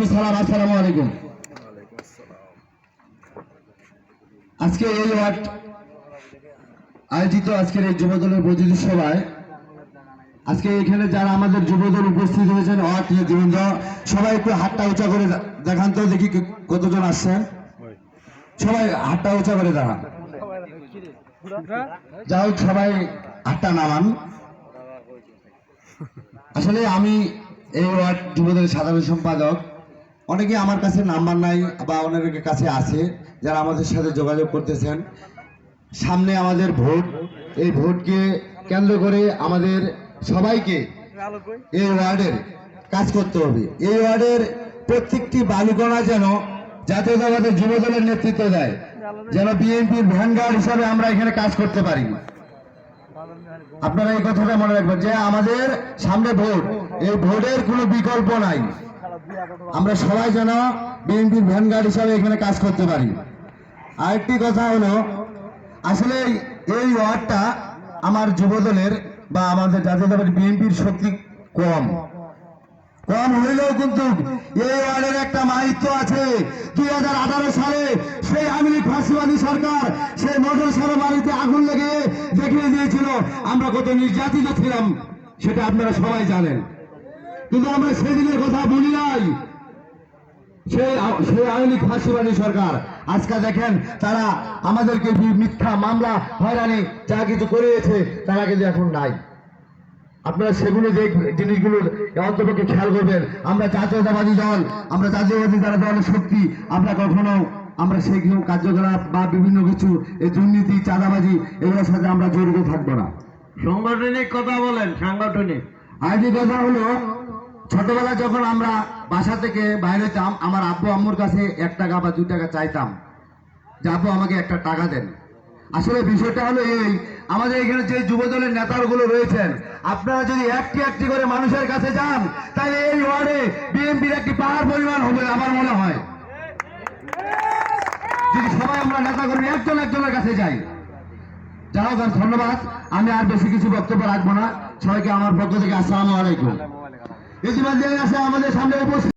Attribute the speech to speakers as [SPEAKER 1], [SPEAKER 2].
[SPEAKER 1] ইসলামী সালাম। আসসালামু আলাইকুম। আজকে এই ওয়ার্ড আয়োজিত আজকের এই যুবদলের প্রতিনিধি সভায় আজকে এখানে যারা আমাদের যুবদল উপস্থিত হয়েছেন ওয়ার্ড জীবন সবাই একটু হাতটা উঁচা করে দেখান তো, দেখি কতজন আসছেন। সবাই হাতটা উঁচা করে দেখান। যাই হোক, সবাই হাতটা নামান। আসলে আমি এই ওয়ার্ড যুবদলের সাধারণ সম্পাদক। অনেকে আমার কাছে নাম্বার নাই বা অনেকের কাছে আছে যারা আমাদের সাথে যোগাযোগ করতেছেন। সামনে আমাদের ভোট, এই ভোটকে কেন্দ্র করে আমাদের সবাইকে এই ওয়ার্ডের কাজ করতে হবে। এই ওয়ার্ডের প্রত্যেকটি বালুকণা যেন জাতীয়তাবাদের যুবদলের নেতৃত্ব দেয়, যেন বিএনপির ভ্যানগার্ড হিসাবে আমরা এখানে কাজ করতে পারি। আপনারা এই কথাটা মনে রাখবেন যে আমাদের সামনে ভোট, এই ভোটের কোনো বিকল্প নাই। আমরা সবাই যেন বিএনপির ভ্যানগার্ড হিসাবে এখানে কাজ করতে পারি। আরেকটি কথা হলো, আসলে এই ওয়ার্ডটা আমার যুবদলের বা আমাদের জাতীয়তাবাদী বিএনপির শক্তি কম হইলেও কিন্তু এই ওয়ার্ডের একটা মাহিত্য আছে। 2018 সালে সেই আওয়ামী লীগ ফাঁসিবাদী সরকার সেই মোটর সারা বাড়িতে আগুন লেগে দেখিয়ে দিয়েছিল আমরা কত নির্যাতিত ছিলাম, সেটা আপনারা সবাই জানেন। কিন্তু আমরা সেদিনের কথা বলি নাই। সেই আওয়ামী লীগ ফাঁসিবাদী সরকার আজকে দেখেন তারা আমাদেরকে মিথ্যা মামলা হয়রানি যা কিছু করিয়েছে, তারা কিন্তু এখন নাই। আপনারা সেগুলো জিনিসগুলো অন্তপক্ষে খেয়াল করবেন। আমরা জাতীয়তাবাদী দল, আমরা জাতীয়বাদী যারা দলের শক্তি, আমরা কখনো আমরা সেই কার্যকলাপ বা বিভিন্ন কিছু এই দুর্নীতি চাঁদাবাজি এগুলোর সাথে আমরা জড়িত থাকবো না।
[SPEAKER 2] সাংগঠনিক কথা বলেন। সাংগঠনিক
[SPEAKER 1] আইনি কথা হলো, ছোটবেলা যখন আমরা বাসা থেকে বাইরে যেতাম, আমার আব্বু আম্মুর কাছে 1 টাকা বা 2 টাকা চাইতাম যে আব্বু আমাকে একটা টাকা দেন। আসলে বিষয়টা হলো এই, আমাদের এখানে যে যুবদলের নেতাগুলো রয়েছেন, আপনারা যদি একটি করে মানুষের কাছে যান, তাহলে এই ওয়ার্ডে বিএনপির একটি পাহাড় পরিমাণ হবে আমার মনে হয়। যদি সবাই আমরা নেতাকর্মী একজনের কাছে যাই। যাই হোক, ধন্যবাদ। আমি আর বেশি কিছু বক্তব্য রাখবো না। সবাইকে আমার পক্ষ থেকে আসসালামু আলাইকুম। ইতিমধ্যে আছে আমাদের সামনে উপস্থিত